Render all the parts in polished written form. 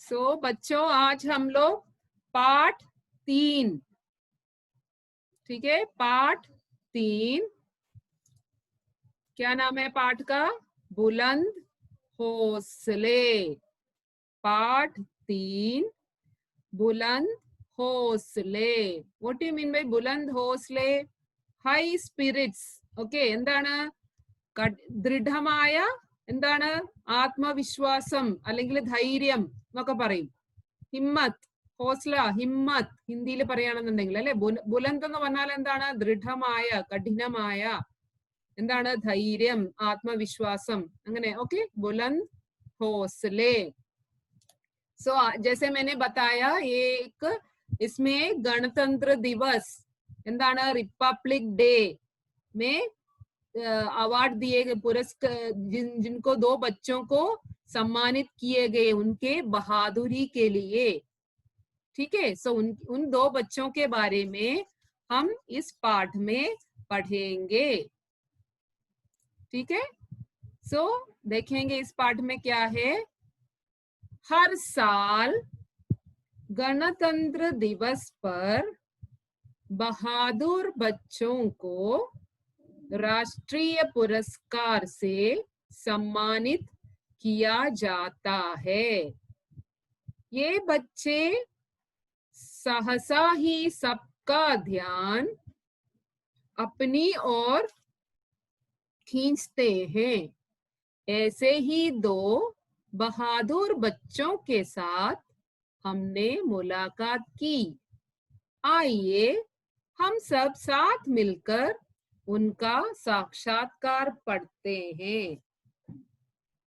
सो बच्चों आज हम लोग पाठ 3, ठीक है, पाठ 3 क्या नाम है पाठ का? बुलंद हौसले। पाठ 3 बुलंद ഹോസ്ലെ. What do you mean by ബുലന്ദ് ഹോസ്ലെ? High spirits. ഓക്കെ, എന്താണ്? ദൃഢമായ എന്താണ്? ആത്മവിശ്വാസം അല്ലെങ്കിൽ ധൈര്യം എന്നൊക്കെ പറയും. ഹിമ്മത്ത്, ഹോസ്ല, ഹിമ്മത്ത് ഹിന്ദിയിൽ പറയുകയാണെന്നുണ്ടെങ്കിൽ അല്ലെ. ബുലന്ദ് എന്ന് പറഞ്ഞാൽ എന്താണ്? ദൃഢമായ, കഠിനമായ, എന്താണ്? ധൈര്യം, ആത്മവിശ്വാസം, അങ്ങനെ. ഓക്കെ, बुलंद हौसले. सो जैसे मैंने बताया ये एक इसमें गणतंत्र दिवस എന്താണ് रिपब्लिक डे में अवार्ड दिए गए, पुरस्कार जिनको 2 बच्चों को सम्मानित किए गए उनके बहादुरी के लिए, ठीक है. सो उन 2 बच्चों के बारे में हम इस पाठ में पढ़ेंगे, ठीक है. सो देखेंगे इस पाठ में क्या है. हर साल गणतंत्र दिवस पर बहादुर बच्चों को राष्ट्रीय पुरस्कार से सम्मानित किया जाता है. ये बच्चे सहसा ही सबका ध्यान अपनी ओर खींचते हैं. ऐसे ही 2 बहादुर बच्चों के साथ हमने मुलाकात की. आइए हम सब साथ मिलकर उनका साक्षात्कार पढ़ते हैं.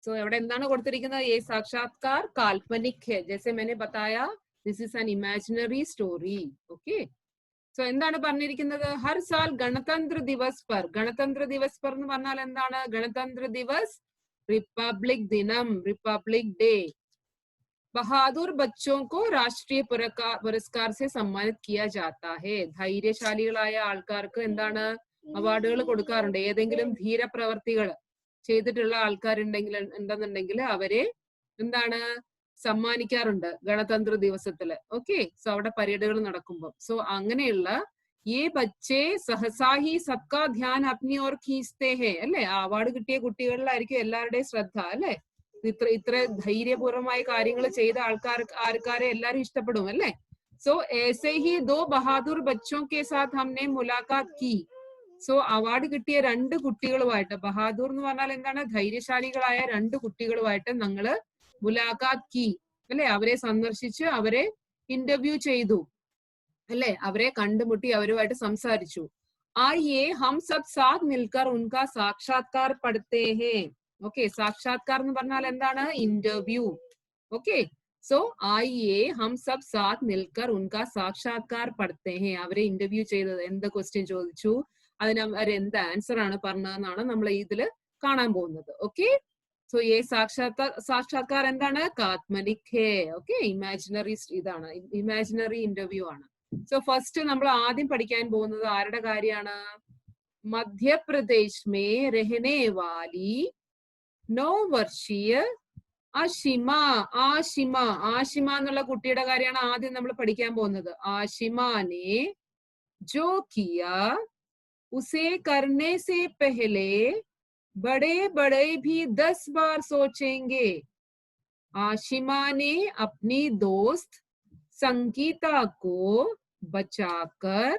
सो ഇവിടെ എന്താണ് കൊടുത്തിരിക്കുന്നത്? ये साक्षात्कार काल्पनिक है. जैसे मैंने बताया, this is an imaginary story. Okay. So എന്താണ് പറഞ്ഞിരിക്കുന്നത്? ഹർ സാൽ ഗണതന്ത്ര ദിവസ് പർ. ഗണതന്ത്ര ദിവസ് പർ എന്ന് പറഞ്ഞാൽ എന്താണ്? ഗണതന്ത്ര ദിവസ്, रिपब्लिक ദിനം, रिपब्लिक डे. बहादुर बच्चों को राष्ट्रीय पुरस्कार से सम्मानित किया जाता है. ധൈര്യശാലികളായ ആൾക്കാർക്ക് എന്താണ്? അവാർഡുകൾ കൊടുക്കാറുണ്ട്. ഏതെങ്കിലും ധീരപ്രവർത്തികൾ ചെയ്തിട്ടുള്ള ആൾക്കാരുണ്ടെങ്കിൽ അവരെ എന്താണ്? സമ്മാനിക്കാറുണ്ട് ഗണതന്ത്ര ദിവസത്തില്. ഓക്കെ. സോ അവിടെ പരേഡുകൾ നടക്കുമ്പോൾ. സോ അങ്ങനെയുള്ള ये बच्चे सहसा ही सबका ध्यान अपनी ओर खींचते हैं അല്ലെ. അവാർഡ് കിട്ടിയ കുട്ടികളിലായിരിക്കും എല്ലാവരുടെയും ശ്രദ്ധ അല്ലെ. ഇത്ര ധൈര്യപൂർവമായ കാര്യങ്ങൾ ചെയ്ത ആൾക്കാരെ എല്ലാരും ഇഷ്ടപ്പെടും അല്ലെ. സോ ऐसे ही 2 बहादुर बच्चों के साथ हमने मुलाकात की. സോ അവാർഡ് കിട്ടിയ 2 കുട്ടികളുമായിട്ട്, ബഹാദൂർ എന്ന് പറഞ്ഞാൽ എന്താണ്? ധൈര്യശാലികളായ 2 കുട്ടികളുമായിട്ട് ഞങ്ങള് മുലാഖാത്ത് കി അല്ലെ, അവരെ സന്ദർശിച്ച് അവരെ ഇന്റർവ്യൂ ചെയ്തു അല്ലെ, അവരെ കണ്ടുമുട്ടി അവരുമായിട്ട് സംസാരിച്ചു. ആയിയെ ഹം സബ് സാത്ത് മിൽക്കർ ഉൻകാ സാക്ഷാത്കാർ പഠത്തെ ഹേ. ഓക്കെ, സാക്ഷാത്കാർ എന്ന് പറഞ്ഞാൽ എന്താണ്? ഇന്റർവ്യൂ. ഓക്കെ. സോ ആയിയെ ഹം സബ് സാത്ത് മിൽക്കർ ഉൻകാ സാക്ഷാത്കാർ പഠത്തെ ഹേ. അവരെ ഇന്റർവ്യൂ ചെയ്തത്, എന്ത് ക്വസ്റ്റ്യൻ ചോദിച്ചു, അതിന് അവർ എന്ത് ആൻസർ ആണ് പറഞ്ഞതെന്നാണ് നമ്മൾ ഇതില് കാണാൻ പോകുന്നത്. ഓക്കെ. സോ ഈ സാക്ഷാത്കാർ എന്താണ്? കാത്മനിക് ഹേ. ഓക്കെ, ഇമാജിനറി, ഇതാണ് ഇമാജിനറി ഇന്റർവ്യൂ ആണ്. സോ ഫസ്റ്റ് നമ്മൾ ആദ്യം പഠിക്കാൻ പോകുന്നത് ആരുടെ കാര്യമാണ്? Madhya Pradesh may രഹനെ Valley 9 വർഷീയ Ashima. ആഷിമ എന്നുള്ള കുട്ടിയുടെ കാര്യമാണ് ആദ്യം നമ്മൾ പഠിക്കാൻ പോകുന്നത്. ആഷിമാനെ ജോ കിയ उसे करने से पहले बड़े बड़े भी 10 बार सोचेंगे. आशिमा ने अपनी दोस्त संगीता को बचाकर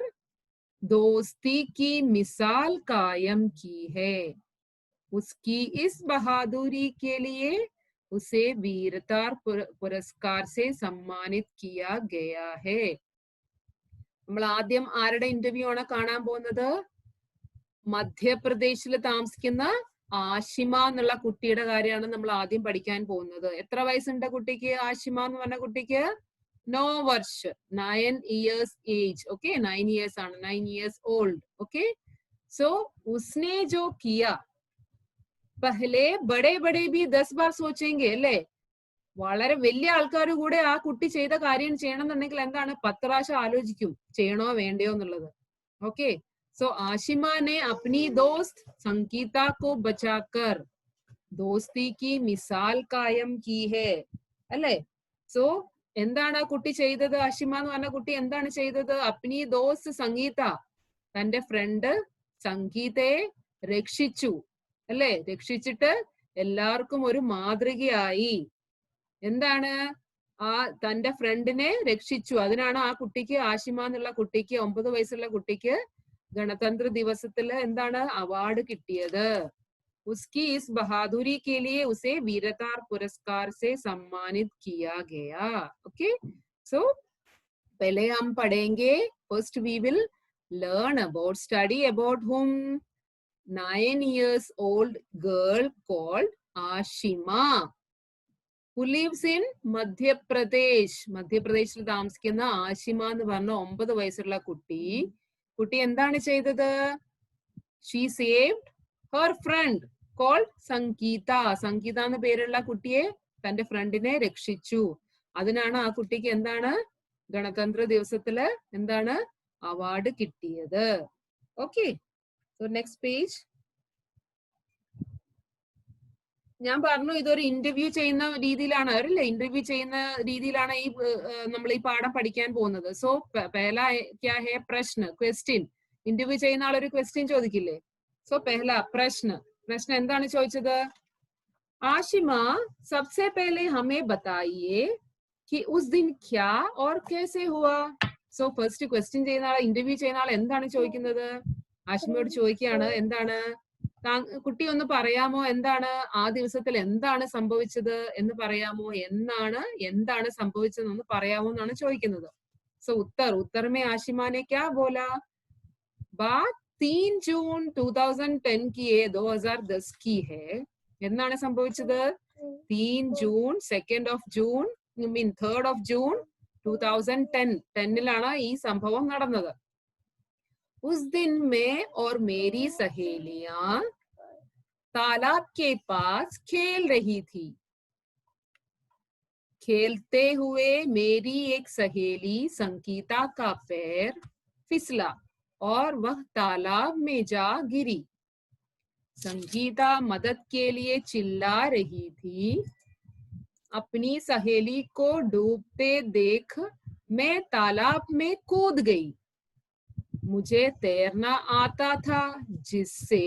दोस्ती की मिसाल कायम की है. उसकी इस बहादुरी के लिए उसे वीरता पुरस्कार से सम्मानित किया गया है. നമ്മൾ ആദ്യം ആരുടെ ഇന്റർവ്യൂ ആണ് കാണാൻ പോകുന്നത്? മധ്യപ്രദേശിൽ താമസിക്കുന്ന ആഷിമ എന്നുള്ള കുട്ടിയുടെ കാര്യമാണ് നമ്മൾ ആദ്യം പഠിക്കാൻ പോകുന്നത്. എത്ര വയസ്സുണ്ട് കുട്ടിക്ക്? ആഷിമ എന്ന് പറഞ്ഞ കുട്ടിക്ക് 9 വർഷം, 9 years ഏജ്. ഓക്കെ, 9 years ആണ്, 9 years old. ഓക്കെ. സോ ഉസ്നെ ജോ കിയ പഹലെ ബഡേ ബഡേ ഭി 10 ബാർ സോച്ചെങ്കെ അല്ലേ. വളരെ വലിയ ആൾക്കാർ കൂടെ ആ കുട്ടി ചെയ്ത കാര്യം ചെയ്യണം എന്നുണ്ടെങ്കിൽ എന്താണ്? 10 പ്രാവശ്യം ആലോചിക്കും ചെയ്യണോ വേണ്ടയോ എന്നുള്ളത്. ഓക്കെ. सो आशिमा ने अपनी दोस्त संगीता को बचाकर दोस्ती की मिसाल कायम की है अल्ले. സോ എന്താണ് ആ കുട്ടി ചെയ്തത്? ആഷിമ എന്ന് പറഞ്ഞ കുട്ടി എന്താണ് ചെയ്തത്? അപ്നി ദോസ് സംഗീത, തന്റെ ഫ്രണ്ട് സംഗീതയെ രക്ഷിച്ചു അല്ലെ? രക്ഷിച്ചിട്ട് എല്ലാവർക്കും ഒരു മാതൃകയായി. എന്താണ്? ആ തന്റെ ഫ്രണ്ടിനെ രക്ഷിച്ചു. അതിനാണ് ആ കുട്ടിക്ക്, ആഷിമ എന്നുള്ള കുട്ടിക്ക്, 9 വയസ്സുള്ള കുട്ടിക്ക് ഗണതന്ത്ര ദിവസത്തില് എന്താണ് അവാർഡ് കിട്ടിയത്. उसकी इस बहादुरी के लिए उसे वीरता पुरस्कार से सम्मानित किया गया. ओके, सो पहले हम पढ़ेंगे. First we will learn about, study about whom? 9 years old girl called Ashima who lives in Madhya Pradesh. മധ്യപ്രദേശിൽ താമസിക്കുന്ന ആഷിമ എന്ന് പറഞ്ഞ 9 വയസ്സുള്ള കുട്ടി എന്താണ് ചെയ്തത്? She saved her friend called സംഗീത. സംഗീത എന്ന പേരുള്ള കുട്ടിയെ, തന്റെ ഫ്രണ്ടിനെ രക്ഷിച്ചു. അതിനാണ് ആ കുട്ടിക്ക് എന്താണ് ഗണതന്ത്ര ദിവസത്തില് എന്താണ് അവാർഡ് കിട്ടിയത്. Okay, so next page. ഞാൻ പറഞ്ഞു ഇതൊരു ഇന്റർവ്യൂ ചെയ്യുന്ന രീതിയിലാണ് അല്ലേ? ഇന്റർവ്യൂ ചെയ്യുന്ന രീതിയിലാണ് ഈ നമ്മൾ ഈ പാഠം പഠിക്കാൻ പോകുന്നത്. സോ പെഹല ക്യാ ഹേ? പ്രശ്ന, ക്വസ്റ്റ്യൻ. ഇന്റർവ്യൂ ചെയ്യുന്ന ആളൊരു ക്വസ്റ്റ്യൻ ചോദിക്കില്ലേ? സോ പെഹല പ്രശ്ന. പ്രശ്നം എന്താണ് ചോദിച്ചത്? ആഷിമ सबसे पहले हमें बताइए कि उस दिन क्या और कैसे हुआ. സോ ഫസ്റ്റ് ക്വസ്റ്റ്യൻ ചെയ്യുന്ന ആൾ, ഇന്റർവ്യൂ ചെയ്യുന്ന ആൾ എന്താണ് ചോദിക്കുന്നത്? ആഷിമയോട് ചോദിക്കുകയാണ്, എന്താണ് കുട്ടി ഒന്ന് പറയാമോ, എന്താണ് ആ ദിവസത്തിൽ എന്താണ് സംഭവിച്ചത് എന്ന് പറയാമോ, എന്താണ് സംഭവിച്ചതെന്ന് പറയാമോ എന്നാണ് ചോദിക്കുന്നത്. സോ ഉത്തർ में आशिमा ने क्या बोला? बात 3 ജൂൺ 2010 की है, 2010 की है. എന്നാണ് സംഭവിച്ചത്? 3 June, 2nd of June, mean 3rd of June 2010. 10ലാണ് ഈ സംഭവം നടന്നത്. उस दिन मैं और मेरी सहेलियां तालाब के पास खेल रही थी. खेलते हुए मेरी एक सहेली संगीता का पैर फिसला और वह तालाब में जा गिरी. संगीता मदद के लिए चिल्ला रही थी. अपनी सहेली को डूबते देख मैं तालाब में कूद गई. मुझे तैरना आता था, जिससे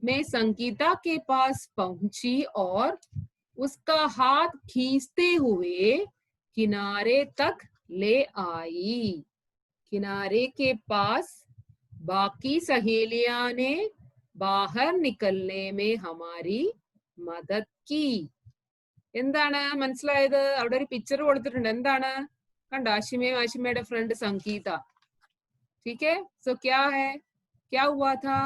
मैं संगीता के पास पहुंची और उसका हाथ खींचते हुए किनारे तक ले आई. किनारे के पास बाकी सहेलियां ने बाहर निकलने में हमारी मदद की. എന്താണ് മനസ്സിലായത്? അവിടെ ഒരു പിക്ചർ കൊടുത്തിട്ടുണ്ട്. എന്താണ് കണ്ടോ? ആഷിമയും ആഷിമയുടെ ഫ്രണ്ട് സംഗീത. ठीक है, सो क्या है, क्या हुआ था?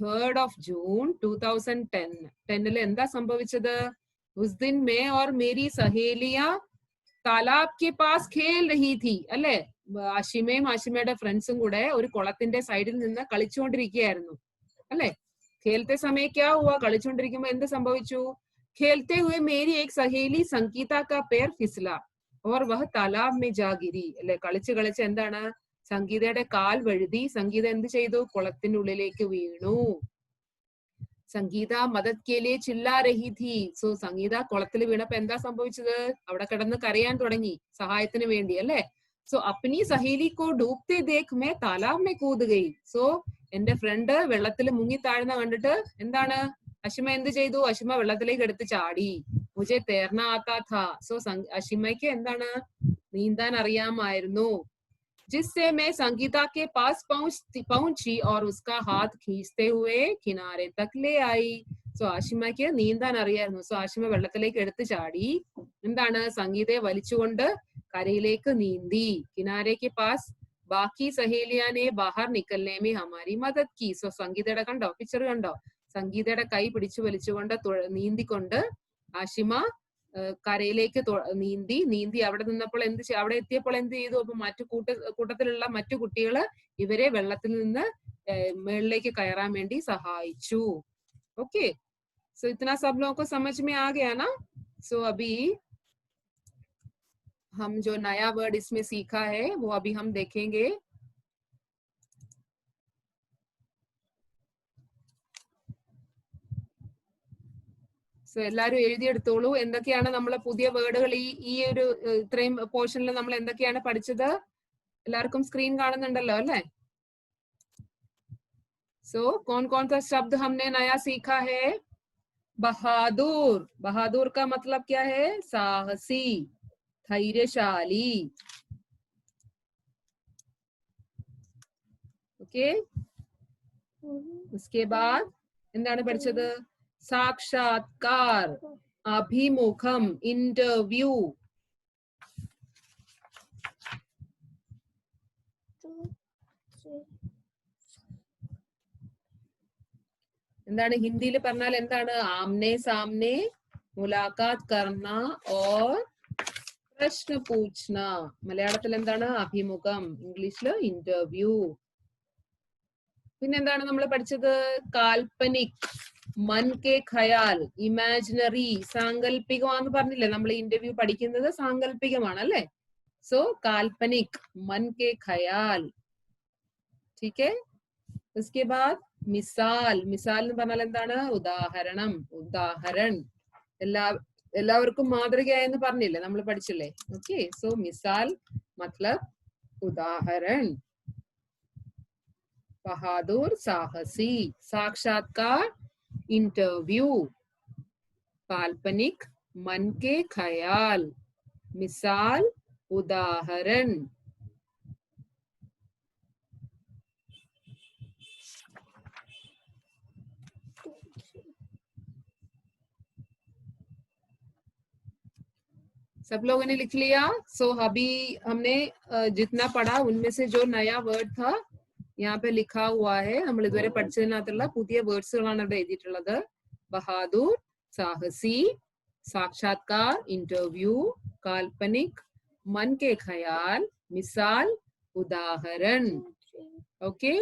3rd of June 2010. 10ൽ എന്താ സംഭവിച്ചത്? उस दिन मैं और मेरी सहेलियां तालाब के पास खेल रही थी അല്ലെ? ആഷിമയും ആഷിമയുടെ ഫ്രണ്ട്സും കൂടെ ഒരു കുളത്തിന്റെ സൈഡിൽ നിന്ന് കളിച്ചുകൊണ്ടിരിക്കുകയായിരുന്നു അല്ലെ? खेलते समय क्या हुआ? കളിച്ചുകൊണ്ടിരിക്കുമ്പോൾ എന്ത് സംഭവിച്ചു? खेलते हुए मेरी एक सहेली संगीता का पैर फिसला और वह तालाब में जा गिरी അല്ലെ? കളിച്ച് എന്താണ് സംഗീതയുടെ കാൽ വഴുതി. സംഗീത എന്ത് ചെയ്തു? കുളത്തിനുള്ളിലേക്ക് വീണു. സംഗീത മദത് കെ ലിയെ ചില്ലാ രഹി ഥി. സോ സംഗീത കുളത്തിൽ വീണപ്പോ എന്താ സംഭവിച്ചത്? അവിടെ കിടന്ന് കരയാൻ തുടങ്ങി സഹായത്തിന് വേണ്ടി അല്ലെ? സോ അപ്നി സഹേലി കോ ഡൂബ്തെ ദേഖ് മേ താലാബ് മേ കൂദ് ഗയി. സോ എന്റെ ഫ്രണ്ട് വെള്ളത്തിൽ മുങ്ങി താഴ്ന്ന കണ്ടിട്ട് എന്താണ് അഷിമ എന്ത് ചെയ്തു? അഷിമ വെള്ളത്തിലേക്ക് എടുത്ത് ചാടി. മുझे തേർനാ ആതാ ഥാ. സോ അഷിമയ്ക്ക് എന്താണ് നീന്താൻ അറിയാമായിരുന്നു. जिससे मैं संगीता के पास पहुंची और उसका हाथ खींचते हुए किनारे तक ले आई. സോ ആഷിമയ്ക്ക് നീന്താൻ അറിയായിരുന്നു. സോ ആഷിമ വെള്ളത്തിലേക്ക് എടുത്ത് ചാടി എന്താണ് സംഗീതയെ വലിച്ചുകൊണ്ട് കരയിലേക്ക് നീന്തി. കിനാരയ്ക്ക് പാസ് ബാക്കി സഹേലിയാനെ ബാഹർ നിക്കൽനെ ഹമാരി മദത് കി. സോ സംഗീതയുടെ കണ്ടോ പിക്ചർ കണ്ടോ? സംഗീതയുടെ കൈ പിടിച്ചു വലിച്ചുകൊണ്ട് നീന്തിക്കൊണ്ട് ആഷിമ കരയിലേക്ക് നീന്തി അവിടെ നിന്നപ്പോൾ അവിടെ എത്തിയപ്പോൾ എന്ത് ചെയ്തു? അപ്പൊ കൂട്ടത്തിലുള്ള മറ്റു കുട്ടികള് ഇവരെ വെള്ളത്തിൽ നിന്ന് മേളിലേക്ക് കയറാൻ വേണ്ടി സഹായിച്ചു. ओके, सो इतना सब लोगों को समझ में आ गया ना? सो अभी हम जो नया वर्ड इसमें सीखा है वो अभी हम देखेंगे. സോ എല്ലാവരും എഴുതിയെടുത്തോളൂ. എന്തൊക്കെയാണ് നമ്മളെ പുതിയ വേർഡുകൾ ഈ ഒരു ഇത്രയും പോർഷനിൽ നമ്മൾ എന്തൊക്കെയാണ് പഠിച്ചത്? എല്ലാവർക്കും സ്ക്രീൻ കാണുന്നുണ്ടല്ലോ അല്ലേ? सो कौन कौन सा शब्द हमने नया सीखा है? बहादुर। बहादुर का मतलब क्या है? साहसी, धैर्यशाली। ओके, उसके बाद എന്താണ് പഠിച്ചത്? സാക്ഷാത്കാർ, അഭിമുഖം, ഇന്റർവ്യൂ. എന്താണ് ഹിന്ദിയിൽ പറഞ്ഞാൽ എന്താണ്? ആംനെ സാംനെ മുലാഖാത്ത് കർണ ഓർ പ്രശ്ന പൂച്ഛന. മലയാളത്തിൽ എന്താണ്? അഭിമുഖം, ഇംഗ്ലീഷില് ഇന്റർവ്യൂ. പിന്നെന്താണ് നമ്മൾ പഠിച്ചത്? കാൽപ്പനിക്, മൻ കെ ഖയാൽ, ഇമാജിനറി, സാങ്കല്പികമാന്ന് പറഞ്ഞില്ലേ? നമ്മൾ ഇന്റർവ്യൂ പഠിക്കുന്നത് സാങ്കല്പികമാണ് അല്ലേ? സോ കാൽപ്പനിക്, മൻ കെ ഖയാൽ. ठीक है, उसके बाद മിസാൽ. മിസാൽ എന്ന് പറഞ്ഞാൽ എന്താണ്? ഉദാഹരണം, ഉദാഹരൺ. എല്ലാവർക്കും മാതൃകയായെന്ന് പറഞ്ഞില്ലേ? നമ്മൾ പഠിച്ചില്ലേ? Okay, so misal മത്ലബ് ഉദാഹരൺ. बहादुर साहसी, साक्षात्कार इंटरव्यू, काल्पनिक मन के ख्याल, मिसाल उदाहरण. सब लोगों ने लिख लिया? सो अभी हमने जितना पढ़ा उनमें से जो नया वर्ड था यहाँ पे लिखा हुआ है. നമ്മൾ ഇതുവരെ പഠിച്ചതിനകത്തുള്ള പുതിയ വേർഡ്സുകളാണ് ഇവിടെ എഴുതിയിട്ടുള്ളത്. ബഹാദൂർ, സാഹസി, സാക്ഷാത്കാർ, ഇന്റർവ്യൂ, കാൽപ്പനിക്, मन के ख्याल, मिसाल, उदाहरण. ओके